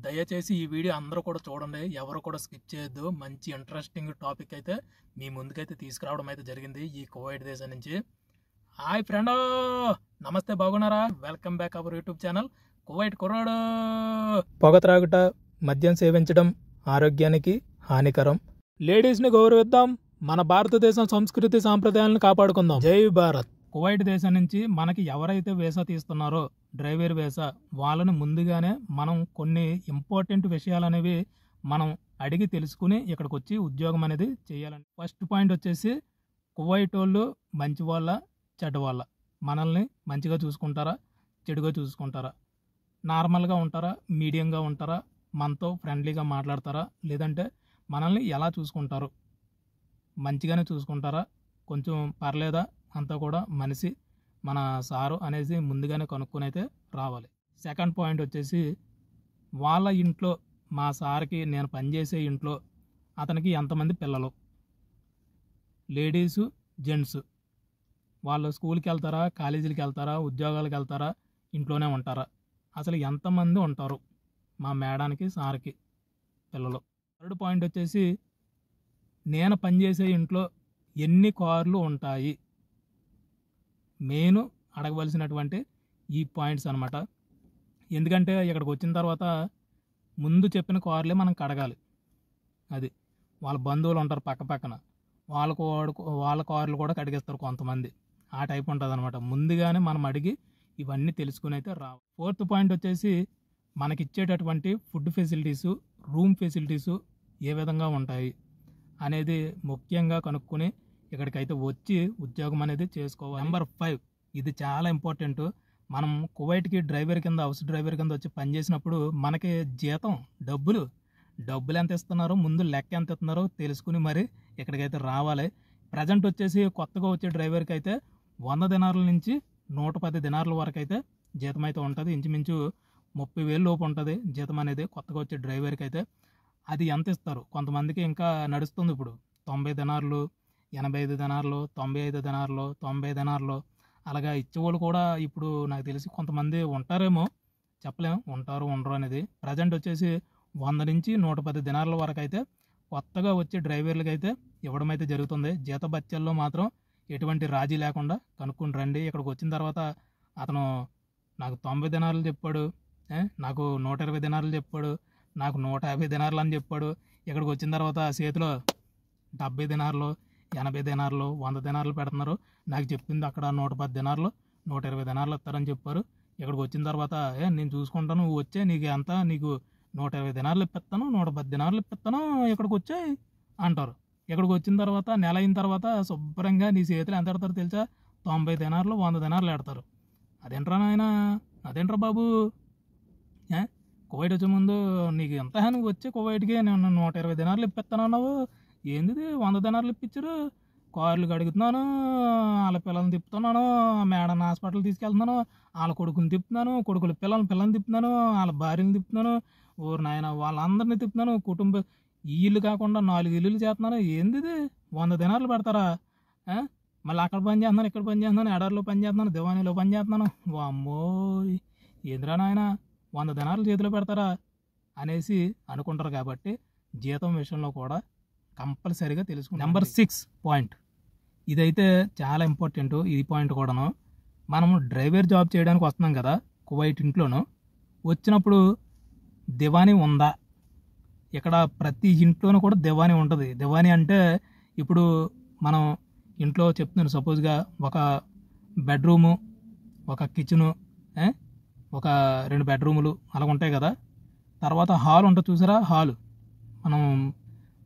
దయచేసి ఈ వీడియో అందరూ కూడా చూడండి, ఎవరు కూడా స్కిప్ చేయొద్దు. మంచి ఇంట్రెస్టింగ్ టాపిక్ అయితే మీ ముందుకైతే తీసుకురావడం అయితే జరిగింది ఈ కువైట్ దేశం నుంచి. హాయ్ ఫ్రెండ్, నమస్తే, బాగున్నారా? Welcome back our YouTube channel Kuwait కుర్రాడు. పొగ త్రాగుట, మద్యం సేవించడం ఆరోగ్యానికి హానికరం. లేడీస్ని గౌరవిద్దాం, మన భారతదేశం సంస్కృతి సాంప్రదాయాలను కాపాడుకుందాం. జై భారత్. కువైట్ దేశం నుంచి మనకి ఎవరైతే వీసా తీస్తున్నారో, డ్రైవర్ వీసా, వాళ్ళని ముందుగానే మనం కొన్ని ఇంపార్టెంట్ విషయాలు అనేవి మనం అడిగి తెలుసుకుని ఇక్కడికి వచ్చి ఉద్యోగం అనేది చేయాలండి. ఫస్ట్ పాయింట్ వచ్చేసి, కువైట్ వాళ్ళు మంచి వాళ్ళ చెడ్డ వాళ్ళ, మనల్ని మంచిగా చూసుకుంటారా చెడుగా చూసుకుంటారా, నార్మల్గా ఉంటారా మీడియంగా ఉంటారా, మనతో ఫ్రెండ్లీగా మాట్లాడతారా, లేదంటే మనల్ని ఎలా చూసుకుంటారు, మంచిగానే చూసుకుంటారా, కొంచెం పర్లేదా, అంతా కూడా మనిషి మన సారు అనేసి ముందుగానే కనుక్కొని అయితే రావాలి. సెకండ్ పాయింట్ వచ్చేసి, వాళ్ళ ఇంట్లో మా సార్కి నేను పనిచేసే ఇంట్లో అతనికి ఎంతమంది పిల్లలు, లేడీసు జెంట్స్, వాళ్ళు స్కూల్కి వెళ్తారా, కాలేజీలకి వెళ్తారా, ఉద్యోగాలకు వెళ్తారా, ఇంట్లోనే ఉంటారా, అసలు ఎంతమంది ఉంటారు మా మేడానికి సార్కి పిల్లలు. థర్డ్ పాయింట్ వచ్చేసి, నేను పనిచేసే ఇంట్లో ఎన్ని కార్లు ఉంటాయి. మెయిన్ అడగవలసినటువంటి ఈ పాయింట్స్ అనమాట. ఎందుకంటే ఇక్కడికి వచ్చిన తర్వాత ముందు చెప్పిన కార్లే మనం కడగాలి. అది వాళ్ళ బంధువులు ఉంటారు పక్క పక్కన, వాళ్ళ కార్లు కూడా కడిగేస్తారు కొంతమంది. ఆ టైప్ ఉంటుంది అనమాట. ముందుగానే మనం అడిగి ఇవన్నీ తెలుసుకుని అయితే రావాలి. ఫోర్త్ పాయింట్ వచ్చేసి, మనకి ఇచ్చేటటువంటి ఫుడ్ ఫెసిలిటీసు, రూమ్ ఫెసిలిటీసు ఏ విధంగా ఉంటాయి అనేది ముఖ్యంగా కనుక్కొని ఇక్కడికైతే వచ్చి ఉద్యోగం అనేది చేసుకోవాలి. నెంబర్ 5, ఇది చాలా ఇంపార్టెంట్. మనం కువైట్కి డ్రైవర్ కింద, హౌస్ డ్రైవర్ కింద వచ్చి పనిచేసినప్పుడు మనకి జీతం డబ్బులు ఎంత ఇస్తున్నారో, ముందు లెక్క ఎంత ఇస్తున్నారో తెలుసుకుని మరి ఇక్కడికైతే రావాలి. ప్రజెంట్ వచ్చేసి కొత్తగా వచ్చే డ్రైవర్కి అయితే 100 దినార్ల నుంచి 110 దినార్ల వరకు అయితే జీతం అయితే ఉంటుంది. ఇంచుమించు 30,000 లోపు ఉంటుంది జీతం అనేది కొత్తగా వచ్చే డ్రైవర్కి అయితే. అది ఎంత ఇస్తారు, కొంతమందికి ఇంకా నడుస్తుంది ఇప్పుడు 90 దినార్లు, 85 దినార్లు, 95 దినార్లు, 90 దినార్లు అలాగా ఇచ్చేవాళ్ళు కూడా ఇప్పుడు నాకు తెలిసి కొంతమంది ఉంటారేమో, చెప్పలేము ఉంటారు ఉండరు అనేది. ప్రజెంట్ వచ్చేసి 100 నుంచి 110 దినార్ల వరకు అయితే కొత్తగా వచ్చే డ్రైవర్లకి అయితే ఇవ్వడం అయితే జరుగుతుంది. జీతభత్యాల్లో మాత్రం ఎటువంటి రాజీ లేకుండా కనుక్కొని రండి. ఇక్కడికి వచ్చిన తర్వాత అతను నాకు 90 దినార్లు చెప్పాడు, నాకు 120 దినార్లు చెప్పాడు, నాకు 150 దినార్లు అని చెప్పాడు. ఇక్కడికి వచ్చిన తర్వాత చేతిలో 70 దినార్లు, 80 దినార్లు, 100 దినార్లు పెడుతున్నారు. నాకు చెప్పింది అక్కడ 110 దినార్లు, 120 దినార్లు ఇస్తారని చెప్పారు. ఇక్కడికి వచ్చిన తర్వాత నేను చూసుకుంటాను, నువ్వు వచ్చే నీకు ఎంత, నీకు 120 దినార్లు ఇప్పిస్తాను, 110 దినార్లు ఇప్పిస్తాను, ఇక్కడికి వచ్చే అంటారు. ఇక్కడికి వచ్చిన తర్వాత నెల అయిన తర్వాత శుభ్రంగా నీ చేతులు ఎంత పెడతారు తెలుసా? 90 దినార్లు, 100 దినార్లు పెడతారు. అదేంట్రా నాయన, అదేంట్రా బాబు, కువైట్ వచ్చే ముందు నీకు ఎంత, నువ్వు వచ్చే కువైట్కి నేను 120 దినార్లు ఇప్పిస్తాను అన్నావు, ఏంది 100 దినార్లు ఇప్పించారు, కార్లు కడుగుతున్నాను, వాళ్ళ పిల్లల్ని తిప్పుతున్నాను, మేడం హాస్పిటల్ తీసుకెళ్తున్నాను, వాళ్ళ కొడుకుని తిప్పుతున్నాను, కొడుకుల పిల్లల్ని తిప్పుతున్నాను, వాళ్ళ భార్యని తిప్పుతున్నాను, ఊరు నాయన వాళ్ళందరినీ తిప్పుతున్నాను, కుటుంబ ఈ ఇల్లు కాకుండా 4 ఇల్లులు చేస్తున్నాను, ఏంది 100 దినార్లు పెడతారా? మళ్ళీ అక్కడ పని చేస్తున్నాను, ఇక్కడ పని చేస్తున్నాను, ఎడారిలో పని చేస్తున్నాను, దివానీలో పని చేస్తున్నాను, వామ్మో ఏందిరా నాయన 100 దినార్లు చేతిలో పెడతారా అనేసి అనుకుంటారు. కాబట్టి జీతం విషయంలో కూడా కంపల్సరీగా తెలుసుకుంటాం. నెంబర్ 6 పాయింట్, ఇదైతే చాలా ఇంపార్టెంట్. ఈ పాయింట్ కూడాను, మనము డ్రైవర్ జాబ్ చేయడానికి వస్తున్నాం కదా కువైట్ ఇంట్లోనూ, వచ్చినప్పుడు దివానీ ఉందా? ఇక్కడ ప్రతి ఇంట్లోనూ కూడా దివానీ ఉంటుంది. దివానీ అంటే ఇప్పుడు మనం ఇంట్లో చెప్తున్నాను, సపోజ్గా ఒక బెడ్రూము, ఒక కిచెను, ఒక 2 బెడ్రూములు అలా ఉంటాయి కదా. తర్వాత హాల్ ఉంటుంది చూసారా, హాలు మనం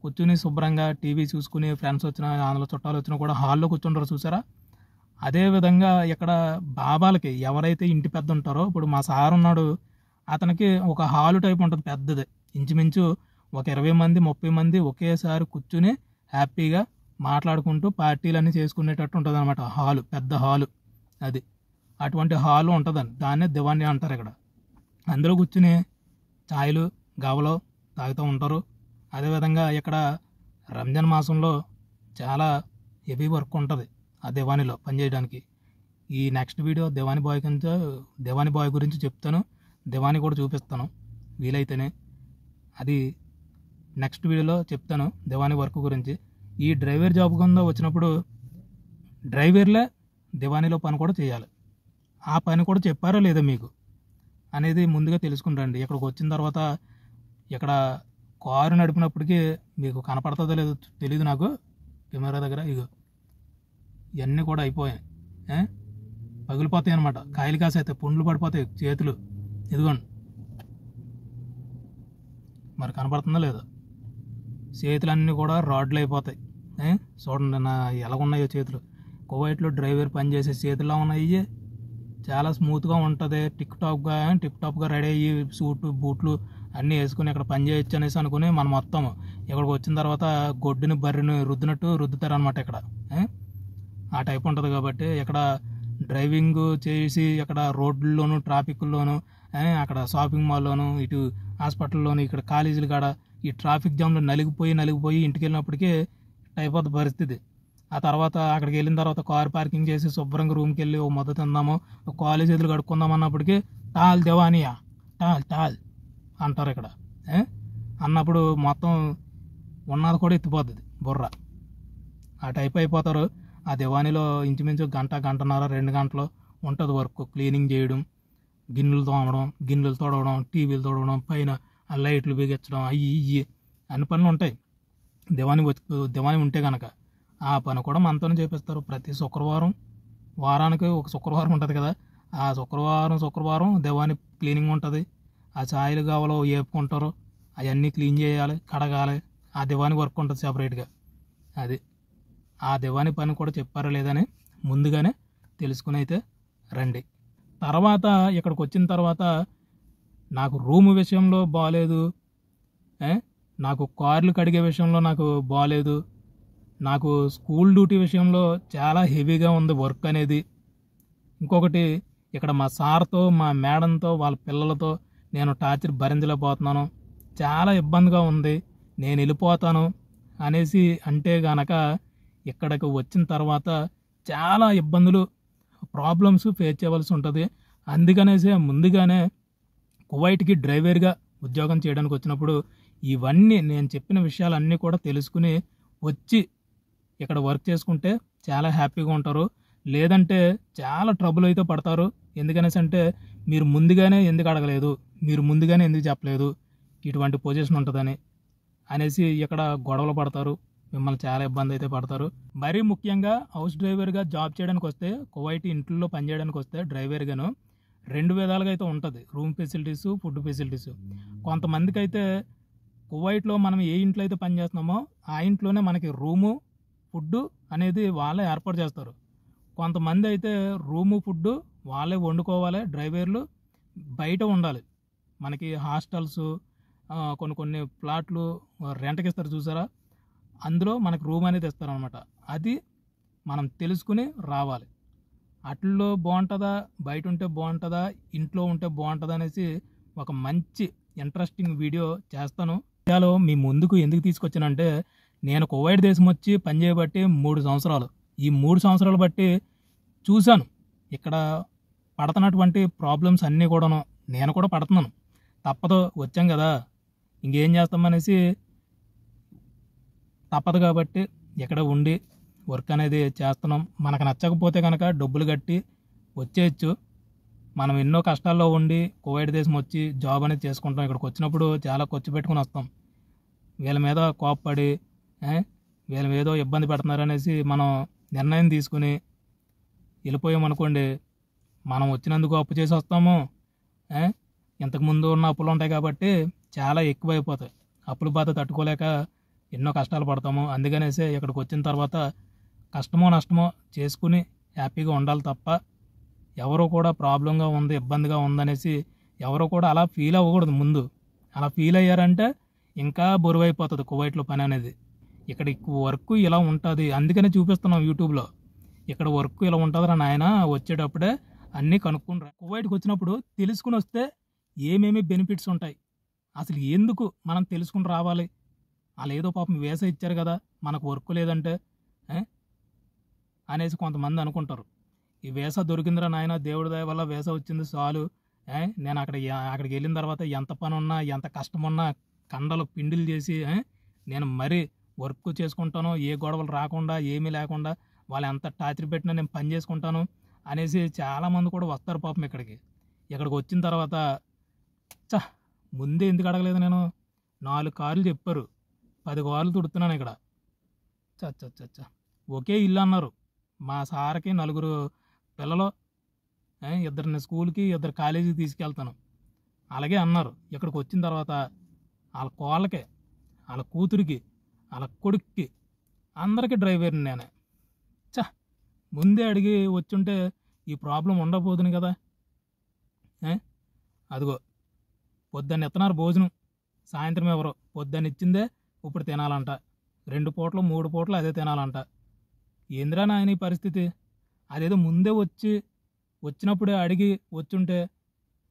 కూర్చుని శుభ్రంగా టీవీ చూసుకుని, ఫ్రెండ్స్ వచ్చినా, అందులో చుట్టాలు వచ్చినా కూడా హాల్లో కూర్చుంటారు చూసారా. అదేవిధంగా ఇక్కడ బాబాలకి ఎవరైతే ఇంటి పెద్ద ఉంటారో, ఇప్పుడు మా సార్ ఉన్నాడు, అతనికి ఒక హాలు టైప్ ఉంటుంది పెద్దది, ఇంచుమించు ఒక 20 మంది 30 మంది ఒకేసారి కూర్చుని హ్యాపీగా మాట్లాడుకుంటూ పార్టీలన్నీ చేసుకునేటట్టు ఉంటుంది అనమాట హాలు, పెద్ద హాలు అది. అటువంటి హాలు ఉంటుందండి, దాన్నే దివానీ అంటారు ఇక్కడ. అందులో కూర్చుని ఛాయలు గావలో తాగుతూ ఉంటారు. అదేవిధంగా ఇక్కడ రంజాన్ మాసంలో చాలా హెవీ వర్క్ ఉంటుంది ఆ దివానీలో పనిచేయడానికి. ఈ నెక్స్ట్ వీడియో దివానీ బాయ్ గురించి చెప్తాను, దివానీ కూడా చూపిస్తాను వీలైతేనే. అది నెక్స్ట్ వీడియోలో చెప్తాను దివానీ వర్క్ గురించి. ఈ డ్రైవర్ జాబ్ కింద వచ్చినప్పుడు డ్రైవర్లే దివానీలో పని కూడా చేయాలి. ఆ పని కూడా చెప్పారో లేదో మీకు అనేది ముందుగా తెలుసుకుంటాండి. ఇక్కడికి వచ్చిన తర్వాత ఇక్కడ కారు నడిపినప్పటికీ మీకు కనపడుతుందో లేదో తెలియదు నాకు, కెమెరా దగ్గర ఇగో ఇవన్నీ కూడా అయిపోయాయి, పగిలిపోతాయి అనమాట. కాయలు కాసైతే పుండ్లు పడిపోతాయి చేతులు, ఇదిగోండి మరి కనపడుతుందో లేదో, చేతులన్నీ కూడా రాడ్లు అయిపోతాయి. చూడండి నా ఎలాగున్నాయో చేతులు. కువైట్లో డ్రైవర్ పని చేసే చేతుల్లో ఉన్నాయి, చాలా స్మూత్గా ఉంటుంది, టిప్ టాప్గా రెడీ అయ్యి సూటు బూట్లు అన్నీ వేసుకుని ఇక్కడ పని చేయొచ్చు అనేసి అనుకుని మనం మొత్తం ఇక్కడికి వచ్చిన తర్వాత గొడ్డుని బర్రెని రుద్దినట్టు రుద్దుతారు అనమాట. ఇక్కడ ఆ టైప్ ఉంటుంది. కాబట్టి ఇక్కడ డ్రైవింగ్ చేసి ఇక్కడ రోడ్లలోను ట్రాఫిక్లోను అక్కడ షాపింగ్ మాల్లోను ఇటు హాస్పిటల్లోను ఇక్కడ కాలేజీలు కాడ ఈ ట్రాఫిక్ జామ్లో నలిగిపోయి ఇంటికి వెళ్ళినప్పటికీ అయిపోద్ది పరిస్థితి. ఆ తర్వాత అక్కడికి వెళ్ళిన తర్వాత కార్ పార్కింగ్ చేసి శుభ్రంగా రూమ్కి వెళ్ళి ఓ మొదలు తిందాము, ఒక కాలేజ్ ఎదురు కడుక్కుందాం అన్నప్పటికీ టాల్ దివానియా టాల్ అంటారు ఇక్కడ. అన్నప్పుడు మొత్తం ఉన్నది కూడా ఎత్తిపోతుంది బుర్ర. ఆ టైప్ అయిపోతారు. ఆ దివానీలో ఇంచుమించు గంటన్నర 2 గంటలు ఉంటుంది వర్క్. క్లీనింగ్ చేయడం, గిన్నెలు తోమడం, గిన్నెలు తొడవడం, టీవీలు తొడవడం, పైన ఆ లైట్లు బిగించడం, అవి అన్ని పనులు ఉంటాయి. దివానీ ఉంటే కనుక ఆ పని కూడా మనతోనే చేపిస్తారు. ప్రతి శుక్రవారం, వారానికి ఒక శుక్రవారం ఉంటుంది కదా, ఆ శుక్రవారం దివానీ క్లీనింగ్ ఉంటుంది. ఆ ఛాయలు కావాలో వేపుకుంటారు, అవన్నీ క్లీన్ చేయాలి, కడగాలి. ఆ దివానీ వర్క్ ఉంటుంది సెపరేట్గా. అది ఆ దివానీ పని కూడా చెప్పారా లేదని ముందుగానే తెలుసుకుని అయితే రండి. తర్వాత ఇక్కడికి వచ్చిన తర్వాత నాకు రూము విషయంలో బాగాలేదు, నాకు కార్లు కడిగే విషయంలో నాకు బాగాలేదు, నాకు స్కూల్ డ్యూటీ విషయంలో చాలా హెవీగా ఉంది వర్క్ అనేది. ఇంకొకటి ఇక్కడ మా సార్తో మా మేడంతో వాళ్ళ పిల్లలతో నేను టార్చర్ భరించలేకపోతున్నాను, చాలా ఇబ్బందిగా ఉంది, నేను వెళ్ళిపోతాను అనేసి అంటే గనక ఇక్కడికి వచ్చిన తర్వాత చాలా ఇబ్బందులు ప్రాబ్లమ్స్ ఫేస్ చేయవలసి ఉంటుంది. అందుకనేసి ముందుగానే కువైట్కి డ్రైవర్గా ఉద్యోగం చేయడానికి వచ్చినప్పుడు ఇవన్నీ నేను చెప్పిన విషయాలన్నీ కూడా తెలుసుకుని వచ్చి ఇక్కడ వర్క్ చేసుకుంటే చాలా హ్యాపీగా ఉంటారు. లేదంటే చాలా ట్రబుల్ అయితే పడతారు. ఎందుకనేసి అంటే మీరు ముందుగానే ఎందుకు అడగలేదు, మీరు ముందుగానే ఎందుకు చెప్పలేదు ఇటువంటి పొజిషన్ ఉంటుందని అనేసి ఇక్కడ గొడవలు పడతారు, మిమ్మల్ని చాలా ఇబ్బంది అయితే పడతారు. మరీ ముఖ్యంగా హౌస్ డ్రైవర్గా జాబ్ చేయడానికి వస్తే, కువైట్ ఇంట్లో పనిచేయడానికి వస్తే డ్రైవర్గాను 2 విధాలుగా అయితే ఉంటుంది, రూమ్ ఫెసిలిటీస్, ఫుడ్ ఫెసిలిటీస్. కొంతమందికి అయితే కువైట్లో మనం ఏ ఇంట్లో అయితే పనిచేస్తున్నామో ఆ ఇంట్లోనే మనకి రూము ఫుడ్ అనేది వాళ్ళే ఏర్పాటు చేస్తారు. కొంతమంది అయితే రూము ఫుడ్ వాళ్ళే వండుకోవాలి, డ్రైవర్లు బయట ఉండాలి. మనకి హాస్టల్స్, కొన్ని ప్లాట్లు రెంట్కి ఇస్తారు చూసారా, అందులో మనకు రూమ్ అనేది ఇస్తారనమాట. అది మనం తెలుసుకుని రావాలి. అట్లలో బాగుంటుందా, బయట ఉంటే బాగుంటుందా, ఇంట్లో ఉంటే బాగుంటుందా అనేసి ఒక మంచి ఇంట్రెస్టింగ్ వీడియో చేస్తాను. మీ ముందుకు ఎందుకు తీసుకొచ్చానంటే, నేను కువైట్ దేశం వచ్చి పనిచేయబట్టి 3 సంవత్సరాలు. ఈ 3 సంవత్సరాలు బట్టి చూశాను ఇక్కడ పడుతున్నటువంటి ప్రాబ్లమ్స్ అన్నీ కూడాను. నేను కూడా పడుతున్నాను, తప్పదు, వచ్చాం కదా ఇంకేం చేస్తామనేసి తప్పదు కాబట్టి ఇక్కడ ఉండి వర్క్ అనేది చేస్తున్నాం. మనకు నచ్చకపోతే కనుక డబ్బులు కట్టి వచ్చేయచ్చు. మనం ఎన్నో కష్టాల్లో ఉండి కువైట్ దేశం వచ్చి జాబ్ అనేది చేసుకుంటాం. ఇక్కడికి వచ్చినప్పుడు చాలా ఖర్చు పెట్టుకుని వస్తాం. వీళ్ళ మీద కోప్పడి వీళ్ళ ఏదో ఇబ్బంది పెడుతున్నారు అనేసి మనం నిర్ణయం తీసుకుని వెళ్ళిపోయామనుకోండి, మనం వచ్చినందుకు అప్పు చేసి వస్తాము. ఇంతకుముందు ఉన్న అప్పులు ఉంటాయి కాబట్టి చాలా ఎక్కువైపోతాయి. అప్పుల బాధ తట్టుకోలేక ఎన్నో కష్టాలు పడతాము. అందుకనేసే ఇక్కడికి వచ్చిన తర్వాత కష్టమో నష్టమో చేసుకుని హ్యాపీగా ఉండాలి తప్ప ఎవరో కూడా ప్రాబ్లంగా ఉంది, ఇబ్బందిగా ఉందనేసి ఎవరో కూడా అలా ఫీల్ అవ్వకూడదు. ముందు అలా ఫీల్ అయ్యారంటే ఇంకా బరువైపోతుంది కువైట్లో పని అనేది. ఇక్కడ వర్క్ ఇలా ఉంటుంది, అందుకనే చూపిస్తున్నాం యూట్యూబ్లో. ఇక్కడ వర్క్ ఇలా ఉంటుందిరా నాయన, వచ్చేటప్పుడే అన్నీ కనుక్కుంటారా. కువైట్కి వచ్చినప్పుడు తెలుసుకుని వస్తే ఏమేమి బెనిఫిట్స్ ఉంటాయి, అసలు ఎందుకు మనం తెలుసుకుని రావాలి. వాళ్ళు ఏదో పాపం వీసా ఇచ్చారు కదా, మనకు వర్క్ లేదంటే అనేసి కొంతమంది అనుకుంటారు. ఈ వీసా దొరికిందిరా నాయన, దేవుడి దయ వల్ల వీసా వచ్చింది చాలు, నేను అక్కడికి వెళ్ళిన తర్వాత ఎంత పని ఉన్నా ఎంత కష్టం ఉన్నా కండలు పిండిలు చేసి నేను మరీ వర్క్ చేసుకుంటాను, ఏ గొడవలు రాకుండా ఏమీ లేకుండా వాళ్ళు ఎంత టార్చర్ పెట్టినా నేను పని చేసుకుంటాను అనేసి చాలామంది కూడా వస్తారు పాపం ఇక్కడికి. ఇక్కడికి వచ్చిన తర్వాత చ ముందే ఎందుకు అడగలేదు నేను? 4 కార్లు చెప్పారు, 10 కార్లు తుడుతున్నాను ఇక్కడ. చ చ చ చ ఒకే ఇల్లు అన్నారు. మా సార్కి 4 పిల్లలు, ఇద్దరిని స్కూల్కి 2 కాలేజీకి తీసుకెళ్తాను అలాగే అన్నారు. ఇక్కడికి వచ్చిన తర్వాత వాళ్ళ కోళ్ళకి, వాళ్ళ కూతురికి, వాళ్ళ కొడుక్కి అందరికీ డ్రైవర్ని నేనే. చ ముందే అడిగి వచ్చుంటే ఈ ప్రాబ్లం ఉండబోదును కదా. అదిగో పొద్దున్న ఎత్తనారు భోజనం, సాయంత్రం ఎవరో పొద్దున్న ఇచ్చిందే ఇప్పుడు తినాలంట, 2 పూటలు 3 పూటలు అదే తినాలంట. ఏందిరా నాయన ఈ పరిస్థితి? అదేదో ముందే వచ్చినప్పుడే అడిగి వచ్చుంటే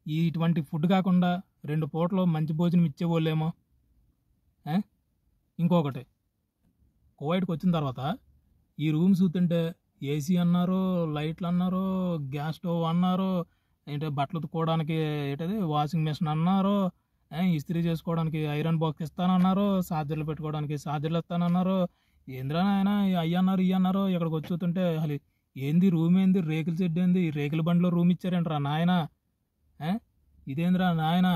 ఇటువంటి ఫుడ్ కాకుండా 2 పూటలు మంచి భోజనం ఇచ్చేవాళ్ళేమో. ఇంకొకటి, కువైట్కి వచ్చిన తర్వాత ఈ రూమ్ చూస్తుంటే ఏసీ అన్నారు, లైట్లు అన్నారు, గ్యాస్ స్టవ్ అన్నారు, ఏంటంటే బట్టలు ఉతుక్కోవడానికి ఏంటది వాషింగ్ మెషిన్ అన్నారు, ఇస్త్రీ చేసుకోవడానికి ఐరన్ బాక్స్ ఇస్తానన్నారు, ఛార్జర్లు పెట్టుకోవడానికి ఛార్జర్లు ఇస్తానన్నారు. ఏంద్రా నాయన అయ్యి అన్నారు ఇవి అన్నారు. ఇక్కడికి వచ్చి చూస్తుంటే అసలు ఏంది రూమ్ ఏంది, రేకుల షెడ్ ఏంది, ఈ రేకుల బండిలో రూమ్ ఇచ్చారేంట్రా నాయన? ఇదేంద్రా నాయన?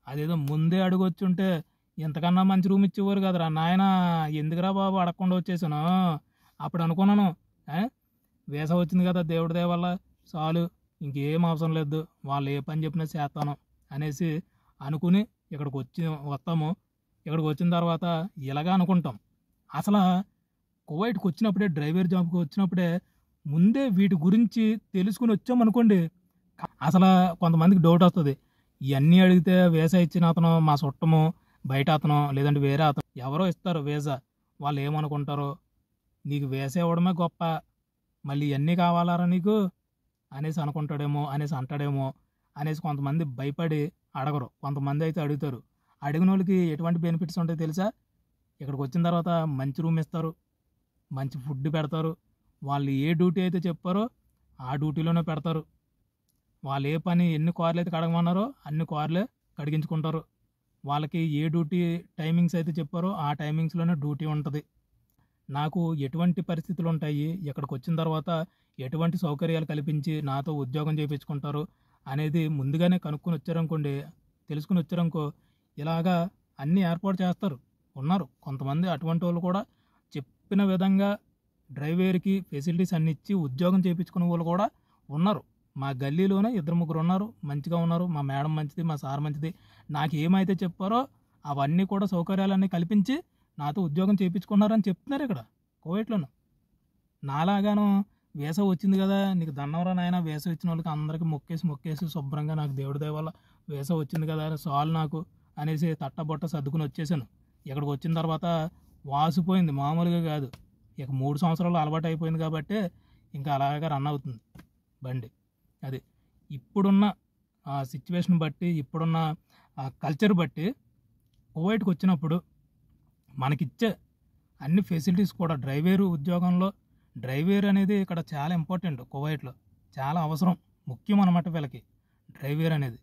అదేదో ముందే అడుగొచ్చుంటే ఇంతకన్నా మంచి రూమ్ ఇచ్చేవారు కదరా నాయన. ఎందుకురా బాబు అడగకుండా వచ్చేసాను. అప్పుడు అనుకున్నాను వేసవి వచ్చింది కదా దేవుడి దయ వల్ల చాలు, ఇంకేం అవసరం లేదు, వాళ్ళు ఏ పని చెప్పినా చేస్తాను అనేసి అనుకుని ఇక్కడికి వస్తాము. ఇక్కడికి వచ్చిన తర్వాత ఇలాగా అనుకుంటాం. అసలు కువైట్కి వచ్చినప్పుడే, డ్రైవర్ జాబ్కి వచ్చినప్పుడే ముందే వీటి గురించి తెలుసుకుని వచ్చామనుకోండి, అసలు కొంతమందికి డౌట్ వస్తుంది. ఇవన్నీ అడిగితే వీసా ఇచ్చిన అతను మా చుట్టము, బయట అతను, లేదంటే వేరే అతను ఎవరో ఇస్తారు వీసా, వాళ్ళు ఏమనుకుంటారో, నీకు వీసా ఇవ్వడమే గొప్ప, మళ్ళీ ఇవన్నీ కావాలారా నీకు అనేసి అనుకుంటాడేమో, అనేసి అంటాడేమో అనేసి కొంతమంది భయపడి అడగరు. కొంతమంది అయితే అడుగుతారు. అడిగిన వాళ్ళకి ఎటువంటి బెనిఫిట్స్ ఉంటాయో తెలుసా? ఇక్కడికి వచ్చిన తర్వాత మంచి రూమ్ ఇస్తారు, మంచి ఫుడ్ పెడతారు, వాళ్ళు ఏ డ్యూటీ అయితే చెప్పారో ఆ డ్యూటీలోనే పెడతారు. వాళ్ళు ఏ పని ఎన్ని కార్లు అయితే కడగమన్నారో అన్ని కార్లే కడిగించుకుంటారు. వాళ్ళకి ఏ డ్యూటీ టైమింగ్స్ అయితే చెప్పారో ఆ టైమింగ్స్లోనే డ్యూటీ ఉంటుంది. నాకు ఎటువంటి పరిస్థితులు ఉంటాయి, ఇక్కడికి వచ్చిన తర్వాత ఎటువంటి సౌకర్యాలు కల్పించి నాతో ఉద్యోగం చేయించుకుంటారు అనేది ముందుగానే కనుక్కొని వచ్చారనుకోండి, తెలుసుకుని వచ్చారనుకో, ఇలాగా అన్నీ ఏర్పాటు చేస్తారు. ఉన్నారు కొంతమంది అటువంటి వాళ్ళు కూడా. చెప్పిన విధంగా డ్రైవర్కి ఫెసిలిటీస్ అన్ని ఇచ్చి ఉద్యోగం చేయించుకునే వాళ్ళు కూడా ఉన్నారు. మా గల్లీలోనే 2-3 ఉన్నారు, మంచిగా ఉన్నారు. మా మేడం మంచిది, మా సార్ మంచిది. నాకు ఏమైతే చెప్పారో అవన్నీ కూడా సౌకర్యాలన్నీ కల్పించి నాతో ఉద్యోగం చేయించుకున్నారని చెప్తున్నారు ఇక్కడ కువైట్లోను. నాలాగాను వేసవి వచ్చింది కదా, నీకు దండంరా నాయన, వేసవి ఇచ్చిన వాళ్ళకి అందరికీ మొక్కేసి శుభ్రంగా నాకు దేవుడి దయ వల్ల వేసవి వచ్చింది కదా చాలు నాకు అనేసి తట్టబొట్ట సర్దుకుని వచ్చేసాను. ఇక్కడికి వచ్చిన తర్వాత వాసిపోయింది, మామూలుగా కాదు. ఇక 3 సంవత్సరాలు అలవాటు అయిపోయింది కాబట్టి ఇంకా అలాగా రన్ అవుతుంది బండి. అది ఇప్పుడున్న సిచ్యువేషన్ బట్టి, ఇప్పుడున్న కల్చర్ బట్టి కువైట్కి వచ్చినప్పుడు మనకిచ్చే అన్ని ఫెసిలిటీస్ కూడా, డ్రైవేరు ఉద్యోగంలో డ్రైవేర్ అనేది ఇక్కడ చాలా ఇంపార్టెంట్. కువైట్లో చాలా అవసరం, ముఖ్యం అన్నమాట వీళ్ళకి డ్రైవేర్ అనేది.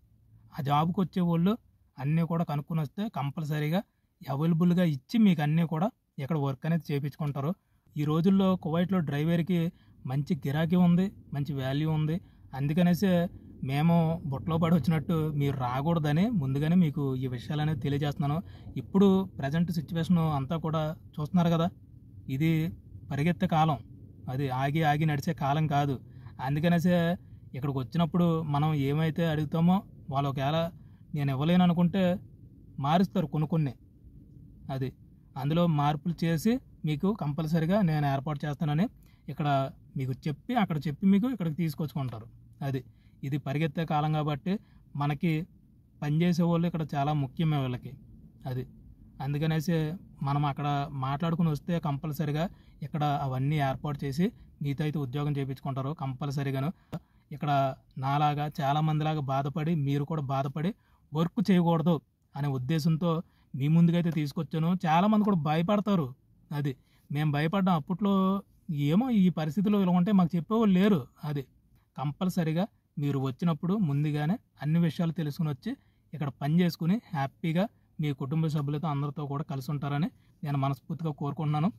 ఆ జాబ్కి వచ్చే వాళ్ళు అన్నీ కూడా కనుక్కొని వస్తే కంపల్సరీగా అవైలబుల్గా ఇచ్చి మీకు అన్నీ కూడా ఇక్కడ వర్క్ అనేది చేయించుకుంటారు. ఈ రోజుల్లో కువైట్లో డ్రైవర్కి మంచి గిరాకీ ఉంది, మంచి వాల్యూ ఉంది. అందుకనేసే మేము బుట్టలో పడి వచ్చినట్టు మీరు రాకూడదని ముందుగానే మీకు ఈ విషయాలు అనేది తెలియజేస్తున్నాను. ఇప్పుడు ప్రజెంట్ సిచ్యువేషన్ అంతా కూడా చూస్తున్నారు కదా, ఇది పరిగెత్తే కాలం, అది ఆగి నడిచే కాలం కాదు. అందుకనేసే ఇక్కడికి వచ్చినప్పుడు మనం ఏమైతే అడుగుతామో వాళ్ళు ఒకవేళ నేను ఇవ్వలేను అనుకుంటే మారుస్తారు కొన్ని. అది అందులో మార్పులు చేసి మీకు కంపల్సరీగా నేను ఏర్పాటు చేస్తానని ఇక్కడ మీకు చెప్పి, అక్కడ చెప్పి మీకు ఇక్కడికి తీసుకొచ్చుకుంటారు. ఇది పరిగెత్తే కాలం కాబట్టి మనకి పనిచేసే వాళ్ళు ఇక్కడ చాలా ముఖ్యమే వీళ్ళకి. అందుకనేసి మనం అక్కడ మాట్లాడుకుని వస్తే కంపల్సరీగా ఇక్కడ అవన్నీ ఏర్పాటు చేసి మీతో అయితే ఉద్యోగం చేయించుకుంటారు కంపల్సరీగాను. ఇక్కడ నాలాగా చాలామందిలాగా బాధపడి, మీరు కూడా బాధపడి వర్క్ చేయకూడదు అనే ఉద్దేశంతో మీ ముందుకైతే తీసుకొచ్చాను. చాలామంది కూడా భయపడతారు. మేము భయపడ్డాం అప్పట్లో, ఏమో ఈ పరిస్థితుల్లో ఇలా ఉంటే మాకు చెప్పేవాళ్ళు లేరు. కంపల్సరీగా మీరు వచ్చినప్పుడు ముందుగానే అన్ని విషయాలు తెలుసుకుని వచ్చి ఇక్కడ పని చేసుకుని హ్యాపీగా మీ కుటుంబ సభ్యులతో అందరితో కూడా కలిసి ఉంటారని నేను మనస్ఫూర్తిగా కోరుకుంటున్నాను.